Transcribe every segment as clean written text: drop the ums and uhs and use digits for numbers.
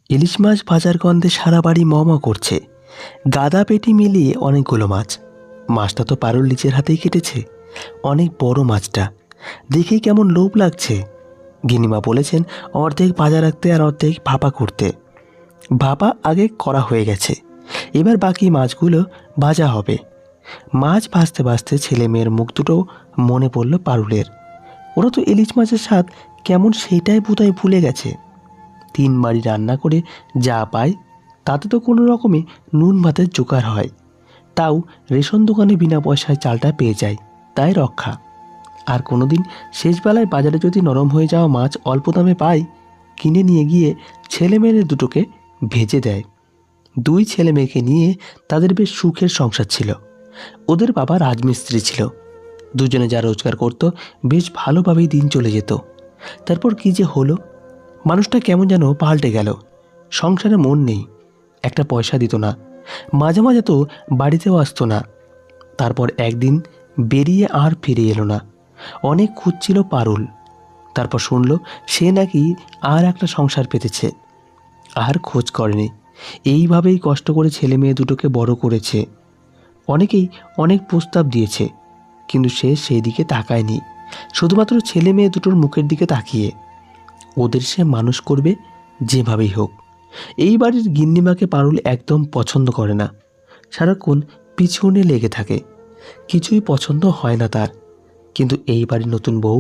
ইলিশ মাছ ভাজার গন্ধে সারা বাড়ি ম ম করছে। গাদা পেটি মিলিয়ে অনেকগুলো মাছ। মাছটা তো পারুল নিজের হাতেই কেটেছে। অনেক বড় মাছটা দেখেই কেমন লোভ লাগছে। গিন্নিমা বলেছেন অর্ধেক ভাজা রাখতে আর অর্ধেক ভাপা করতে। ভাপা আগে করা হয়ে গেছে, এবার বাকি মাছগুলো ভাজা হবে। মাছ ভাজতে ভাজতে ছেলে মেয়ের মুখ দুটো মনে পড়ল পারুলের। ওরা তো ইলিশ মাছের স্বাদ কেমন সেইটাই বোধহয় ভুলে গেছে। 3 বাড়ি রান্না করে যা পায় তাতে তো কোনো রকমে নুন ভাতের জোগাড় হয়। তাও রেশন দোকানে বিনা পয়সায় চালটা পেয়ে যায়, তাই রক্ষা। আর কোনো দিন শেষবেলায় বাজারে যদি নরম হয়ে যাওয়া মাছ অল্প দামে পায়, কিনে নিয়ে গিয়ে ছেলে মেয়েদের দুটোকে ভেজে দেয়। 2 ছেলে মেয়েকে নিয়ে তাদের বেশ সুখের সংসার ছিল। ওদের বাবা রাজমিস্ত্রি ছিল। দুজনে যা রোজগার করত বেশ ভালোভাবেই দিন চলে যেত। তারপর কি যে হলো, মানুষটা কেমন যেন পাল্টে গেল। সংসারে মন নেই, একটা পয়সা দিত না, মাঝে মাঝে তো বাড়িতেও আসতো না। তারপর একদিন বেরিয়ে আর ফিরে এলো না। অনেক খুঁজছিল পারুল। তারপর শুনল সে নাকি আর একটা সংসার পেতেছে। আর খোঁজ করেনি। এইভাবেই কষ্ট করে ছেলে মেয়ে দুটোকে বড় করেছে। অনেকেই অনেক প্রস্তাব দিয়েছে, কিন্তু সে সেই দিকে তাকায়নি। শুধুমাত্র ছেলে মেয়ে দুটোর মুখের দিকে তাকিয়ে ওদের সে মানুষ করবে যেভাবেই হোক। এই বাড়ির গিন্নিমাকে পারুল একদম পছন্দ করে না। সারাক্ষণ পিছনে লেগে থাকে, কিছুই পছন্দ হয় না তার। কিন্তু এই বাড়ির নতুন বউ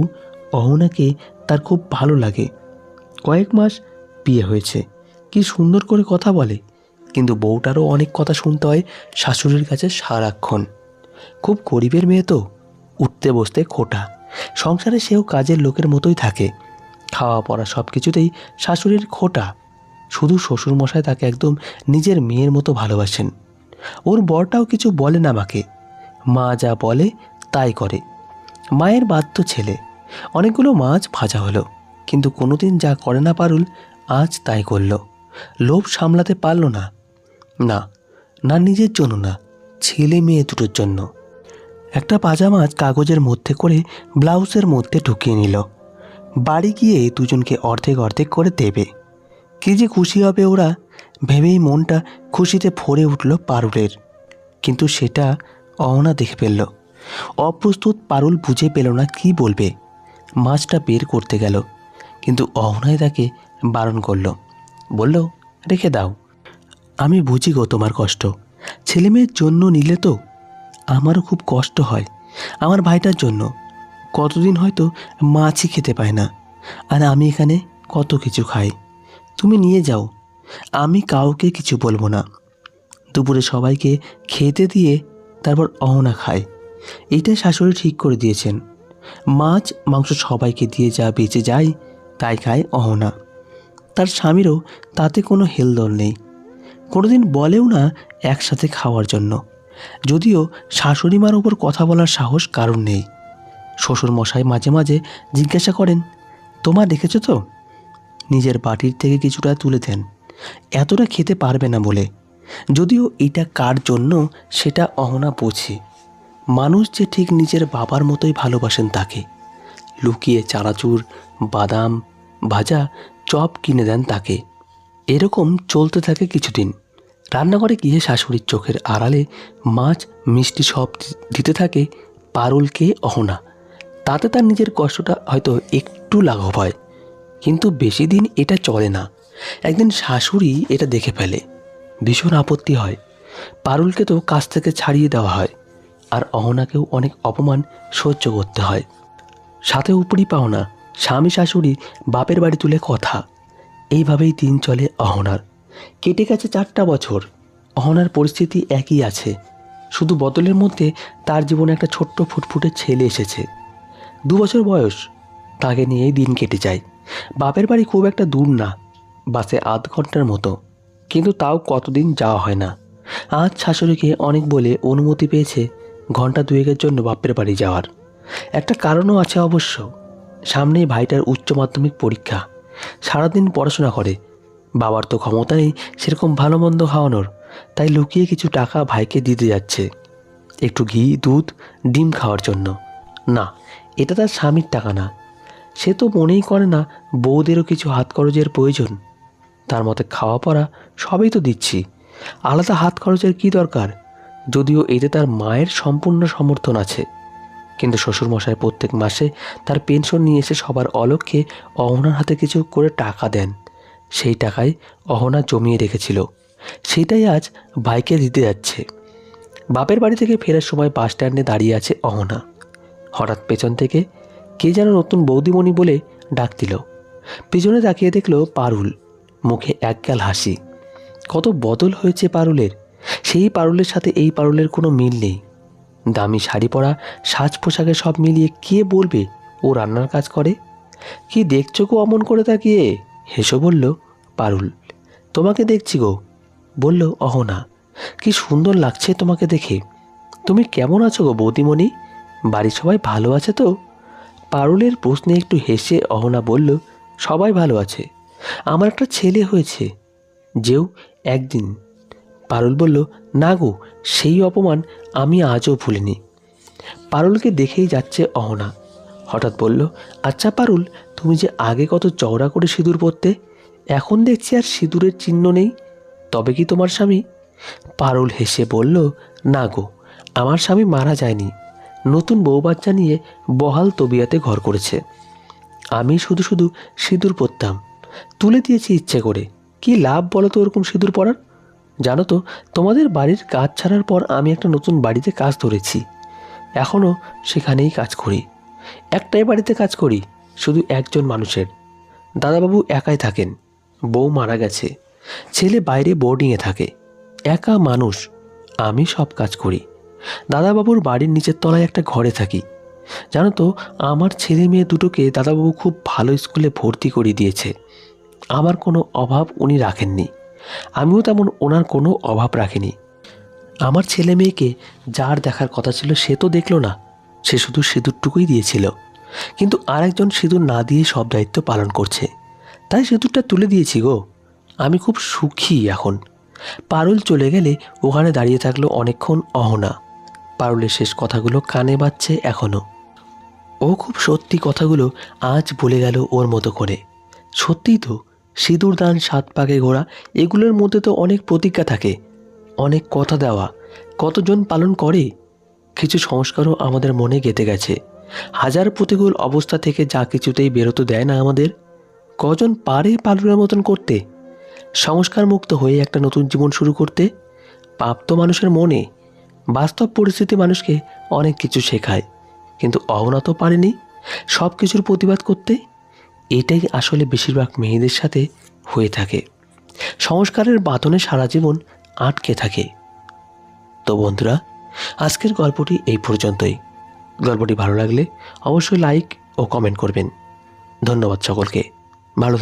অহনাকে তার খুব ভালো লাগে। কয়েক মাস বিয়ে হয়েছে, কি সুন্দর করে কথা বলে। কিন্তু বউটারও অনেক কথা শুনতে হয় শাশুড়ির কাছে সারাক্ষণ। খুব গরিবের মেয়ে তো, উঠতে বসতে খোটা। সংসারে সেও কাজের লোকের মতোই থাকে। খাওয়া পড়া সব কিছুতেই শাশুড়ির খোটা। শুধু শ্বশুরমশাই তাকে একদম নিজের মেয়ের মতো ভালোবাসেন। ওর বরটাও কিছু বলে না মাকে, মা যা বলে তাই করে। মায়ের বাধ্য ছেলে। অনেকগুলো মাছ ভাজা হলো, কিন্তু কোনোদিন যা করে না পারুল আজ তাই করল। লোভ সামলাতে পারল না। না, না নিজের জন্য না, ছেলে মেয়ে দুটোর জন্য। একটা ভাজা মাছ কাগজের মধ্যে করে ব্লাউজের মধ্যে ঢুকিয়ে নিল। বাড়ি গিয়ে দুজনকে অর্ধেক অর্ধেক করে দেবে। কি যে খুশি হবে ওরা, ভেবেই মনটা খুশিতে ভরে উঠল পারুলের। কিন্তু সেটা অহনা দেখে ফেলল। অপ্রস্তুত পারুল বুঝে পেল না কি বলবে। মাছটা বের করতে গেল, কিন্তু অহনাই তাকে বারণ করল। বলল, রেখে দাও, আমি বুঝি গো তোমার কষ্ট। ছেলে মেয়ের জন্য নিলে তো আমারও খুব কষ্ট হয়। আমার ভাইটার জন্য কতদিন হয়তো মাছই খেতে পায় না, আর আমি এখানে কত কিছু খাই। তুমি নিয়ে যাও, আমি কাউকে কিছু বলবো না। দুপুরে সবাইকে খেতে দিয়ে তারপর অহনা খায়। এইটাই শাশুড়ি ঠিক করে দিয়েছেন। মাছ মাংস সবাইকে দিয়ে যা বেঁচে যায় তাই খায় অহনা। তার স্বামীরও তাতে কোনো হেলদোল নেই। কোনোদিন বলেও না একসাথে খাওয়ার জন্য। যদিও শাশুড়ি মার ওপর কথা বলার সাহস কারণ নেই। শ্বশুর মশাই মাঝে মাঝে জিজ্ঞাসা করেন, তোমার দেখেছ তো? নিজের বাটির থেকে কিছুটা তুলে দেন, এতটা খেতে পারবে না বলে। যদিও এটা কার জন্য সেটা অহনা বোঝে। মানুষ যে ঠিক নিজের বাবার মতোই ভালোবাসেন তাকে। লুকিয়ে চানাচুর, বাদাম ভাজা, চপ কিনে দেন তাকে। এরকম চলতে থাকে কিছুদিন। রান্নাঘরে গিয়ে শাশুড়ির চোখের আড়ালে মাছ মিষ্টি সব দিতে থাকে পারুলকে অহনা। তাতে তার নিজের কষ্টটা হয়তো একটু লাঘব হয়, কিন্তু বেশি দিন এটা চলে না। একদিন শাশুড়ি এটা দেখে ফেলে। ভীষণ আপত্তি হয়। পারুলকে তো কাজ থেকে ছাড়িয়ে দেওয়া হয়, আর অহনাকেও অনেক অপমান সহ্য করতে হয়। সাথে উপরি পাওনা, স্বামী শাশুড়ি বাপের বাড়ি তুলে কথা। এইভাবেই দিন চলে অহনার। কেটে গেছে 4টা বছর। অহনার পরিস্থিতি একই আছে, শুধু বদলের মধ্যে তার জীবনে একটা ছোট্ট ফুটফুটে ছেলে এসেছে। 2 বছর বয়স। তাকে নিয়েই দিন কেটে যায়। বাপের বাড়ি খুব একটা দূর না, বাসে আধ ঘন্টার মতো, কিন্তু তাও কতদিন যাওয়া হয় না। আজ শাশুড়িকে অনেক বলে অনুমতি পেয়েছে ঘন্টা 2-এর জন্য বাপের বাড়ি যাওয়ার। একটা কারণও আছে অবশ্য। সামনেই ভাইটার উচ্চ মাধ্যমিক পরীক্ষা। সারাদিন পড়াশোনা করে। বাবার তো ক্ষমতা নেই সেরকম ভালো মন্দ খাওয়ানোর, তাই লুকিয়ে কিছু টাকা ভাইকে দিতে যাচ্ছে, একটু ঘি, দুধ, ডিম খাওয়ার জন্য। না, এটা তার স্বামীর টাকা না। সে তো মনেই করে না বউদেরও কিছু হাত খরচের প্রয়োজন। তার মতে খাওয়া পড়া সবই তো দিচ্ছি, আলাদা হাত খরচের কি দরকার? যদিও এতে তার মায়ের সম্পূর্ণ সমর্থন আছে। কিন্তু শ্বশুরমশাই প্রত্যেক মাসে তার পেনশন নিয়ে এসে সবার অলক্ষ্যে অহনার হাতে কিছু করে টাকা দেন। সেই টাকায় অহনা জমিয়ে রেখেছিল, সেটাই আজ ভাইকে দিতে যাচ্ছে। বাপের বাড়ি থেকে ফেরার সময় বাস স্ট্যান্ডে দাঁড়িয়ে আছে অহনা। হঠাৎ পেছন থেকে কে যেন নতুন বৌদিমণি বলে ডাক দিল। পিছনে তাকিয়ে দেখল পারুল, মুখে একগাল হাসি। কত বদল হয়েছে পারুলের! সেই পারুলের সাথে এই পারুলের কোনো মিল নেই। দামি শাড়ি পরা, সাজ পোশাকে সব মিলিয়ে কে বলবে ও রান্নার কাজ করে? কি দেখছো গো অমন করে তাকিয়ে? হেসো বলল পারুল। তোমাকে দেখছি গো, বলল অহনা। কি সুন্দর লাগছে তোমাকে দেখে। তুমি কেমন আছো গো বৌদিমণি? বাড়ির সবাই ভালো আছে তো? পারুলের প্রশ্নে একটু হেসে অহনা বলল, সবাই ভালো আছে। আমার একটা ছেলে হয়েছে, যেও একদিন। পারুল বলল, না গো, সেই অপমান আমি আজও ভুলিনি। পারুলকে দেখেই যাচ্ছে অহনা। হঠাৎ বলল, আচ্ছা পারুল, তুমি যে আগে কত চওড়া করে সিঁদুর পরতে, এখন দেখছি আর সিঁদুরের চিহ্ন নেই। তবে কি তোমার স্বামী? পারুল হেসে বলল, না গো, আমার স্বামী মারা যায়নি। নতুন বউ বাচ্চা নিয়ে বহাল তবিয়াতে ঘর করেছে। আমি শুধু শুধু সিঁদুর পরতাম, তুলে দিয়েছি ইচ্ছে করে। কি লাভ বলো তো ওরকম সিঁদুর পরার? জানো তো, তোমাদের বাড়ির কাজ ছাড়ার পর আমি একটা নতুন বাড়িতে কাজ ধরেছি। এখনও সেখানেই কাজ করি। একটাই বাড়িতে কাজ করি, শুধু একজন মানুষের। দাদাবাবু একাই থাকেন, বউ মারা গেছে, ছেলে বাইরে বোর্ডিংয়ে থাকে। একা মানুষ, আমি সব কাজ করি। দাদাবাবুর বাড়ির নিচের তলায় একটা ঘরে থাকি। জানো তো, আমার ছেলে মেয়ে দুটোকে দাদাবাবু খুব ভালো স্কুলে ভর্তি করিয়ে দিয়েছে। আমার কোনো অভাব উনি রাখেননি, আমিও তেমন ওনার কোনো অভাব রাখিনি। আমার ছেলে মেয়েকে যার দেখার কথা ছিল সে তো দেখলো না, সে শুধু সিঁদুরটুকুই দিয়েছিল। কিন্তু আরেকজন সিঁদুর না দিয়ে সব দায়িত্ব পালন করছে, তাই সিঁদুরটা তুলে দিয়েছি গো। আমি খুব সুখী এখন। পারুল চলে গেলে ওখানে দাঁড়িয়ে থাকলো অনেকক্ষণ অহনা। পারুলের শেষ কথাগুলো কানে বাজছে এখনো। ও খুব সত্যি কথাগুলো আজ বলে গেল ওর মতো করে। সত্যিই তো, সিঁদুর দান, 7 পাকে ঘোরা, এগুলোর মধ্যে তো অনেক প্রতিজ্ঞা থাকে, অনেক কথা দেওয়া। কতজন পালন করে? কিছু সংস্কারও আমাদের মনে গেঁথে গেছে। হাজার প্রতিকূল অবস্থা থেকে যা কিছুতেই বেরোতে দেয় না আমাদের। কজন পারে পালনের মতন করতে, সংস্কার মুক্ত হয়ে একটা নতুন জীবন শুরু করতে? পাপ তো মানুষের মনে। বাস্তব পরিস্থিতি মানুষকে অনেক কিছু শেখায়, কিন্তু অহনা তো পারেনি সব কিছুর প্রতিবাদ করতে। এটাই আসলে বেশিরভাগ মেয়েদের সাথে হয়ে থাকে, সংস্কারের বাঁধনে সারা জীবন আটকে থাকে। তো বন্ধুরা, আজকের গল্পটি এই পর্যন্তই। গল্পটি ভালো লাগলে অবশ্যই লাইক ও কমেন্ট করবেন। ধন্যবাদ সকলকে। ভালো থাকবেন।